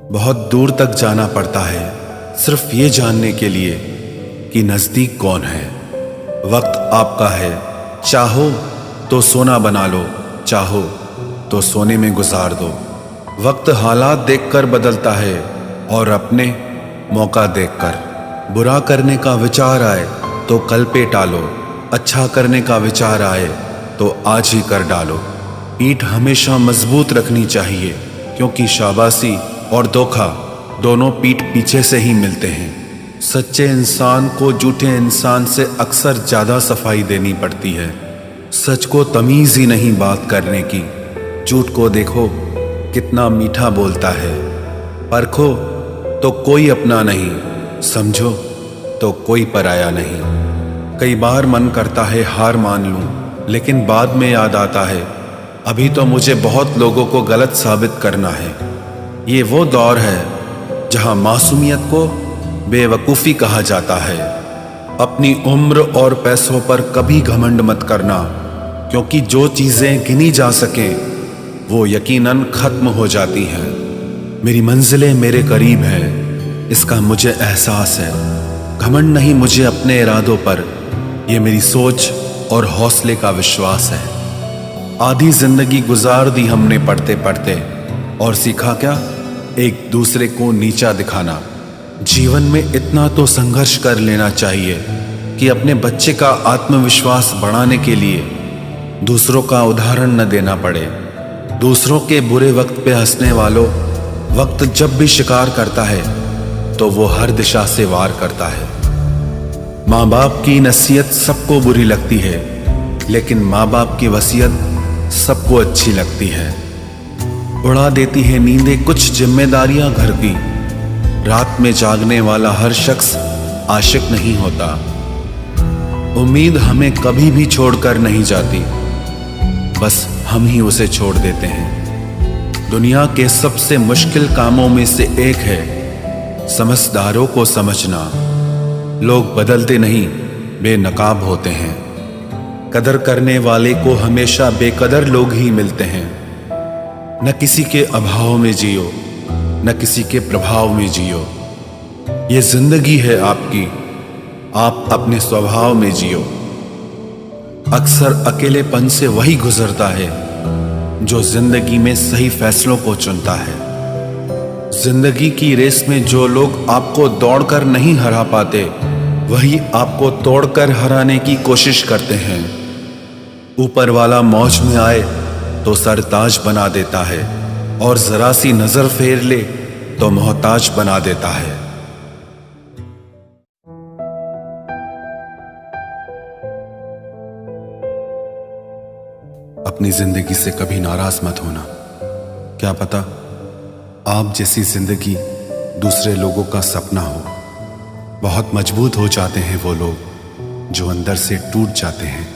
बहुत दूर तक जाना पड़ता है सिर्फ ये जानने के लिए कि नज़दीक कौन है। वक्त आपका है, चाहो तो सोना बना लो, चाहो तो सोने में गुजार दो। वक्त हालात देखकर बदलता है और अपने मौका देखकर। बुरा करने का विचार आए तो कल पे टालो, अच्छा करने का विचार आए तो आज ही कर डालो। पीठ हमेशा मजबूत रखनी चाहिए, क्योंकि शाबाशी और धोखा दोनों पीठ पीछे से ही मिलते हैं। सच्चे इंसान को झूठे इंसान से अक्सर ज़्यादा सफाई देनी पड़ती है। सच को तमीज़ ही नहीं बात करने की। झूठ को देखो कितना मीठा बोलता है। परखो तो कोई अपना नहीं, समझो तो कोई पराया नहीं। कई बार मन करता है हार मान लूं, लेकिन बाद में याद आता है अभी तो मुझे बहुत लोगों को गलत साबित करना है। ये वो दौर है जहां मासूमियत को बेवकूफ़ी कहा जाता है। अपनी उम्र और पैसों पर कभी घमंड मत करना, क्योंकि जो चीज़ें गिनी जा सकें वो यकीनन ख़त्म हो जाती हैं। मेरी मंजिलें मेरे करीब हैं, इसका मुझे एहसास है। घमंड नहीं मुझे अपने इरादों पर, ये मेरी सोच और हौसले का विश्वास है। आधी जिंदगी गुजार दी हमने पढ़ते पढ़ते, और सीखा क्या? एक दूसरे को नीचा दिखाना। जीवन में इतना तो संघर्ष कर लेना चाहिए कि अपने बच्चे का आत्मविश्वास बढ़ाने के लिए दूसरों का उदाहरण न देना पड़े। दूसरों के बुरे वक्त पे हंसने वालों, वक्त जब भी शिकार करता है तो वो हर दिशा से वार करता है। माँ बाप की नसीहत सबको बुरी लगती है, लेकिन माँ बाप की वसीयत सबको अच्छी लगती है। उड़ा देती है नींदें कुछ जिम्मेदारियां घर की। रात में जागने वाला हर शख्स आशिक नहीं होता। उम्मीद हमें कभी भी छोड़कर नहीं जाती, बस हम ही उसे छोड़ देते हैं। दुनिया के सबसे मुश्किल कामों में से एक है समझदारों को समझना। लोग बदलते नहीं, बेनकाब होते हैं। कदर करने वाले को हमेशा बेकदर लोग ही मिलते हैं। न किसी के अभाव में जियो, न किसी के प्रभाव में जियो। ये जिंदगी है आपकी, आप अपने स्वभाव में जियो। अक्सर अकेलेपन से वही गुजरता है जो जिंदगी में सही फैसलों को चुनता है। जिंदगी की रेस में जो लोग आपको दौड़कर नहीं हरा पाते, वही आपको तोड़कर हराने की कोशिश करते हैं। ऊपर वाला मौज में आए तो सरताज बना देता है, और जरा सी नजर फेर ले तो मोहताज बना देता है। अपनी जिंदगी से कभी नाराज मत होना। क्या पता आप जैसी जिंदगी दूसरे लोगों का सपना हो। बहुत मजबूत हो जाते हैं वो लोग जो अंदर से टूट जाते हैं।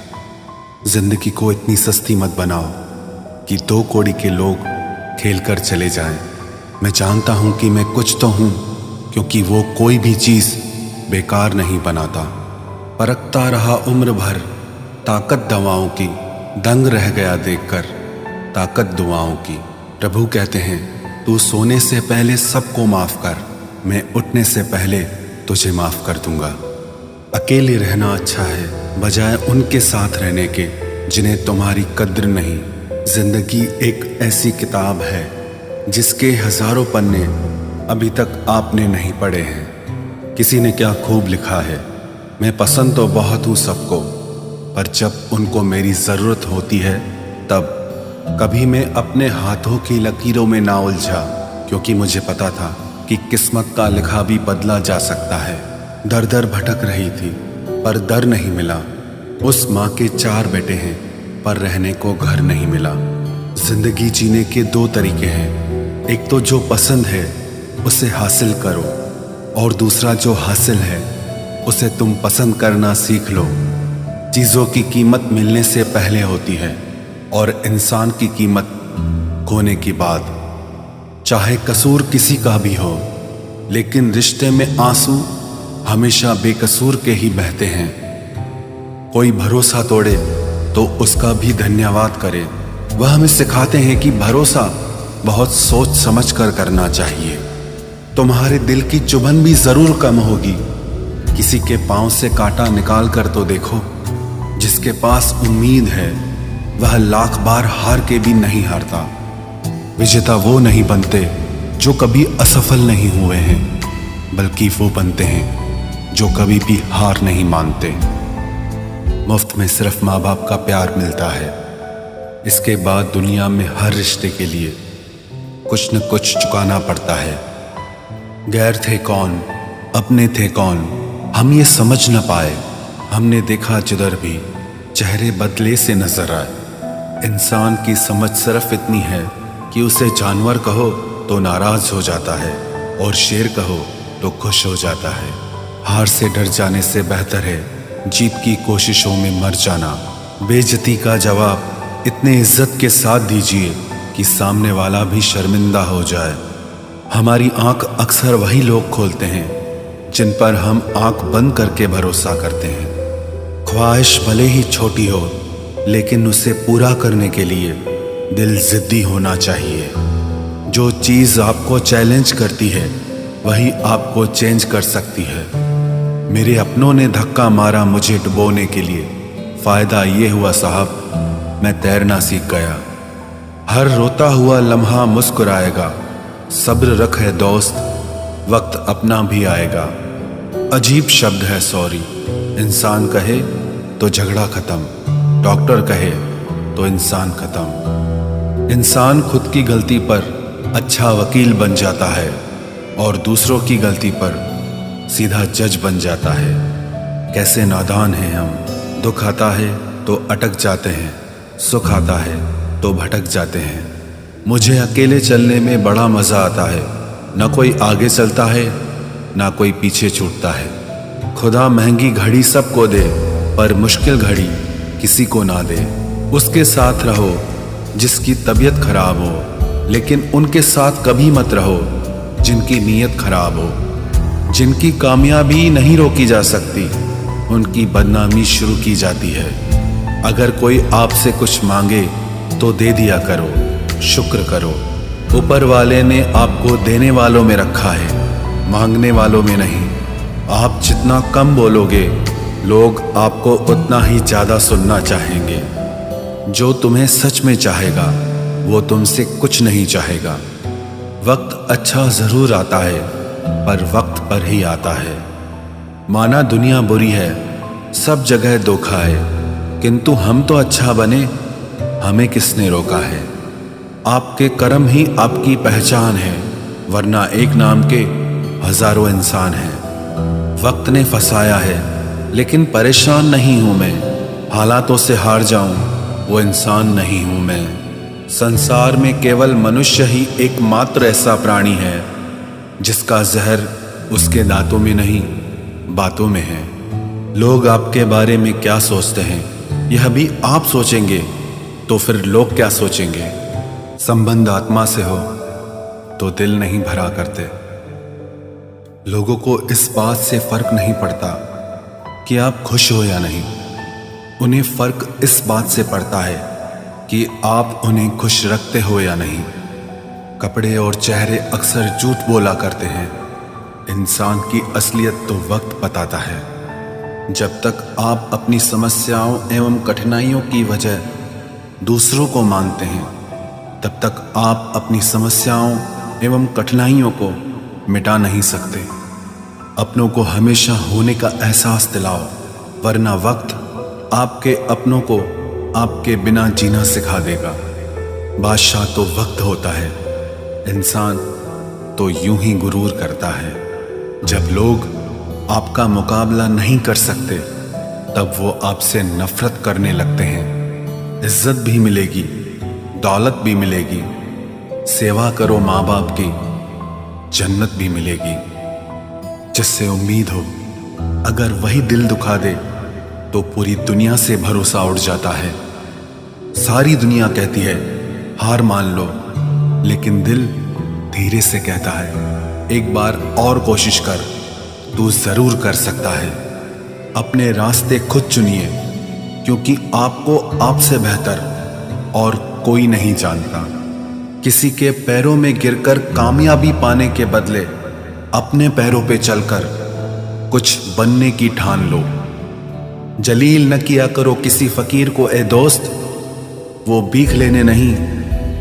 जिंदगी को इतनी सस्ती मत बनाओ कि दो कौड़ी के लोग खेल कर चले जाएं। मैं जानता हूं कि मैं कुछ तो हूं, क्योंकि वो कोई भी चीज बेकार नहीं बनाता। परखता रहा उम्र भर ताकत दवाओं की, दंग रह गया देखकर ताकत दुआओं की। प्रभु कहते हैं तू सोने से पहले सबको माफ कर, मैं उठने से पहले तुझे माफ कर दूंगा। अकेले रहना अच्छा है बजाय उनके साथ रहने के जिन्हें तुम्हारी कद्र नहीं। जिंदगी एक ऐसी किताब है जिसके हजारों पन्ने अभी तक आपने नहीं पढ़े हैं। किसी ने क्या खूब लिखा है, मैं पसंद तो बहुत हूँ सबको, पर जब उनको मेरी ज़रूरत होती है तब। कभी मैं अपने हाथों की लकीरों में ना उलझा, क्योंकि मुझे पता था कि किस्मत का लिखा भी बदला जा सकता है। दर दर भटक रही थी पर दर नहीं मिला। उस माँ के 4 बेटे हैं पर रहने को घर नहीं मिला। जिंदगी जीने के 2 तरीके हैं, एक तो जो पसंद है उसे हासिल करो, और दूसरा जो हासिल है उसे तुम पसंद करना सीख लो। चीज़ों की कीमत मिलने से पहले होती है, और इंसान की कीमत खोने के बाद। चाहे कसूर किसी का भी हो, लेकिन रिश्ते में आंसू हमेशा बेकसूर के ही बहते हैं। कोई भरोसा तोड़े तो उसका भी धन्यवाद करे। वह हमें सिखाते हैं कि भरोसा बहुत सोच समझ कर करना चाहिए। तुम्हारे दिल की चुभन भी जरूर कम होगी। किसी के पांव से कांटा निकाल कर तो देखो। जिसके पास उम्मीद है वह लाख बार हार के भी नहीं हारता। विजेता वो नहीं बनते जो कभी असफल नहीं हुए हैं, बल्कि वो बनते हैं जो कभी भी हार नहीं मानते। मुफ्त में सिर्फ माँ बाप का प्यार मिलता है। इसके बाद दुनिया में हर रिश्ते के लिए कुछ न कुछ चुकाना पड़ता है। गैर थे कौन, अपने थे कौन, हम ये समझ न पाए। हमने देखा जिधर भी चेहरे बदले से नजर आए। इंसान की समझ सिर्फ इतनी है कि उसे जानवर कहो तो नाराज हो जाता है और शेर कहो तो खुश हो जाता है। हार से डर जाने से बेहतर है जीत की कोशिशों में मर जाना। बेइज्जती का जवाब इतने इज्जत के साथ दीजिए कि सामने वाला भी शर्मिंदा हो जाए। हमारी आंख अक्सर वही लोग खोलते हैं जिन पर हम आंख बंद करके भरोसा करते हैं। ख्वाहिश भले ही छोटी हो, लेकिन उसे पूरा करने के लिए दिल जिद्दी होना चाहिए। जो चीज़ आपको चैलेंज करती है वही आपको चेंज कर सकती है। मेरे अपनों ने धक्का मारा मुझे डुबोने के लिए। फ़ायदा ये हुआ साहब, मैं तैरना सीख गया। हर रोता हुआ लम्हा मुस्कुराएगा। सब्र रख है दोस्त, वक्त अपना भी आएगा। अजीब शब्द है सॉरी। इंसान कहे तो झगड़ा खत्म, डॉक्टर कहे तो इंसान खत्म। इंसान खुद की गलती पर अच्छा वकील बन जाता है और दूसरों की गलती पर सीधा जज बन जाता है। कैसे नादान हैं हम। दुख आता है तो अटक जाते हैं, सुख आता है तो भटक जाते हैं। मुझे अकेले चलने में बड़ा मज़ा आता है। ना कोई आगे चलता है ना कोई पीछे छूटता है। खुदा महंगी घड़ी सबको दे, पर मुश्किल घड़ी किसी को ना दे। उसके साथ रहो जिसकी तबीयत खराब हो, लेकिन उनके साथ कभी मत रहो जिनकी नीयत खराब हो। जिनकी कामयाबी नहीं रोकी जा सकती, उनकी बदनामी शुरू की जाती है। अगर कोई आपसे कुछ मांगे तो दे दिया करो, शुक्र करो। ऊपर वाले ने आपको देने वालों में रखा है, मांगने वालों में नहीं। आप जितना कम बोलोगे, लोग आपको उतना ही ज़्यादा सुनना चाहेंगे। जो तुम्हें सच में चाहेगा वो तुमसे कुछ नहीं चाहेगा। वक्त अच्छा ज़रूर आता है, पर वक्त पर ही आता है। माना दुनिया बुरी है, सब जगह धोखा है, किंतु हम तो अच्छा बने, हमें किसने रोका है। आपके कर्म ही आपकी पहचान है, वरना एक नाम के हजारों इंसान हैं। वक्त ने फंसाया है, लेकिन परेशान नहीं हूं मैं। हालातों से हार जाऊं वो इंसान नहीं हूं मैं। संसार में केवल मनुष्य ही एकमात्र ऐसा प्राणी है जिसका जहर उसके दांतों में नहीं, बातों में है। लोग आपके बारे में क्या सोचते हैं यह भी आप सोचेंगे तो फिर लोग क्या सोचेंगे। संबंध आत्मा से हो तो दिल नहीं भरा करते। लोगों को इस बात से फर्क नहीं पड़ता कि आप खुश हो या नहीं। उन्हें फर्क इस बात से पड़ता है कि आप उन्हें खुश रखते हो या नहीं। कपड़े और चेहरे अक्सर झूठ बोला करते हैं। इंसान की असलियत तो वक्त बताता है। जब तक आप अपनी समस्याओं एवं कठिनाइयों की वजह दूसरों को मानते हैं, तब तक आप अपनी समस्याओं एवं कठिनाइयों को मिटा नहीं सकते। अपनों को हमेशा होने का एहसास दिलाओ, वरना वक्त आपके अपनों को आपके बिना जीना सिखा देगा। बादशाह तो वक्त होता है, इंसान तो यूं ही गुरूर करता है। जब लोग आपका मुकाबला नहीं कर सकते, तब वो आपसे नफरत करने लगते हैं। इज्जत भी मिलेगी, दौलत भी मिलेगी। सेवा करो माँ बाप की, जन्नत भी मिलेगी। जिससे उम्मीद हो, अगर वही दिल दुखा दे तो पूरी दुनिया से भरोसा उड़ जाता है। सारी दुनिया कहती है हार मान लो, लेकिन दिल धीरे से कहता है एक बार और कोशिश कर, तू जरूर कर सकता है। अपने रास्ते खुद चुनिए, क्योंकि आपको आपसे बेहतर और कोई नहीं जानता। किसी के पैरों में गिरकर कामयाबी पाने के बदले अपने पैरों पे चलकर कुछ बनने की ठान लो। जलील न किया करो किसी फकीर को ए दोस्त, वो भीख लेने नहीं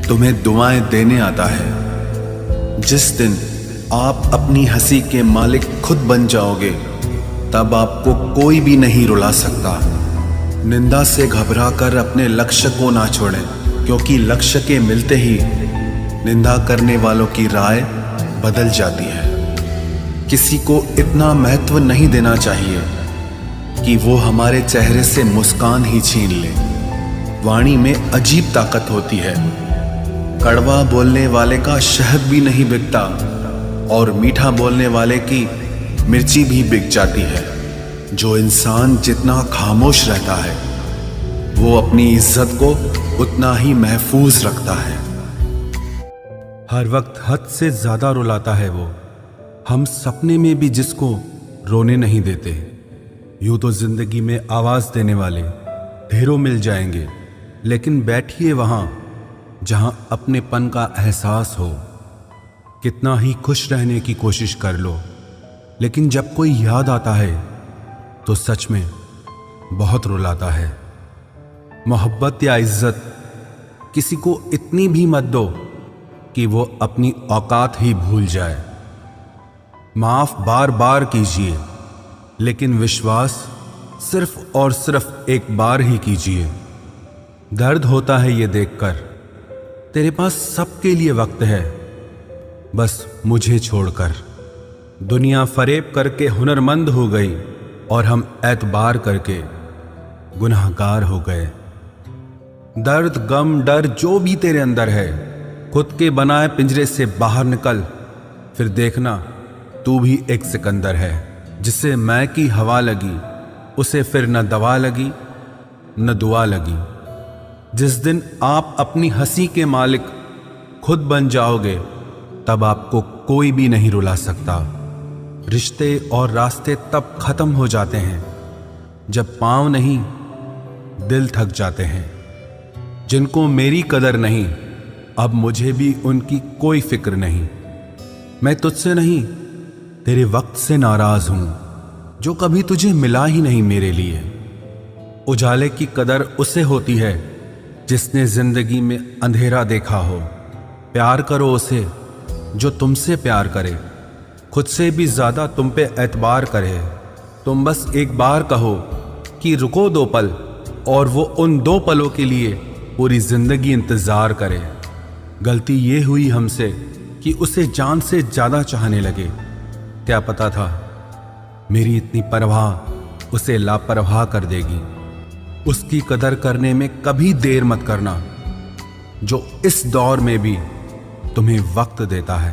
तुम्हें दुआएं देने आता है। जिस दिन आप अपनी हंसी के मालिक खुद बन जाओगे, तब आपको कोई भी नहीं रुला सकता। निंदा से घबराकर अपने लक्ष्य को ना छोड़ें, क्योंकि लक्ष्य के मिलते ही निंदा करने वालों की राय बदल जाती है। किसी को इतना महत्व नहीं देना चाहिए कि वो हमारे चेहरे से मुस्कान ही छीन ले। वाणी में अजीब ताकत होती है। कड़वा बोलने वाले का शहद भी नहीं बिकता और मीठा बोलने वाले की मिर्ची भी बिक जाती है। जो इंसान जितना खामोश रहता है, वो अपनी इज्जत को उतना ही महफूज रखता है। हर वक्त हद से ज्यादा रुलाता है वो। हम सपने में भी जिसको रोने नहीं देते। यूं तो जिंदगी में आवाज देने वाले ढेरों मिल जाएंगे, लेकिन बैठिए वहां जहां अपनेपन का एहसास हो। कितना ही खुश रहने की कोशिश कर लो, लेकिन जब कोई याद आता है तो सच में बहुत रुलाता है। मोहब्बत या इज्जत किसी को इतनी भी मत दो कि वो अपनी औकात ही भूल जाए। माफ बार बार कीजिए, लेकिन विश्वास सिर्फ और सिर्फ एक बार ही कीजिए। दर्द होता है ये देखकर तेरे पास सबके लिए वक्त है, बस मुझे छोड़कर। दुनिया फरेब करके हुनरमंद हो गई और हम एतबार करके गुनाहगार हो गए। दर्द, गम, डर जो भी तेरे अंदर है, खुद के बनाए पिंजरे से बाहर निकल, फिर देखना तू भी एक सिकंदर है। जिसे मैं की हवा लगी, उसे फिर न दवा लगी न दुआ लगी। जिस दिन आप अपनी हंसी के मालिक खुद बन जाओगे, तब आपको कोई भी नहीं रुला सकता। रिश्ते और रास्ते तब खत्म हो जाते हैं जब पांव नहीं दिल थक जाते हैं। जिनको मेरी कदर नहीं, अब मुझे भी उनकी कोई फिक्र नहीं। मैं तुझसे नहीं, तेरे वक्त से नाराज हूं, जो कभी तुझे मिला ही नहीं मेरे लिए। उजाले की कदर उसे होती है जिसने जिंदगी में अंधेरा देखा हो। प्यार करो उसे जो तुमसे प्यार करे, खुद से भी ज्यादा तुम पे एतबार करे। तुम बस एक बार कहो कि रुको 2 पल, और वो उन 2 पलों के लिए पूरी जिंदगी इंतजार करे। गलती ये हुई हमसे कि उसे जान से ज्यादा चाहने लगे। क्या पता था मेरी इतनी परवाह उसे लापरवाह कर देगी। उसकी कदर करने में कभी देर मत करना, जो इस दौर में भी तुम्हें वक्त देता है।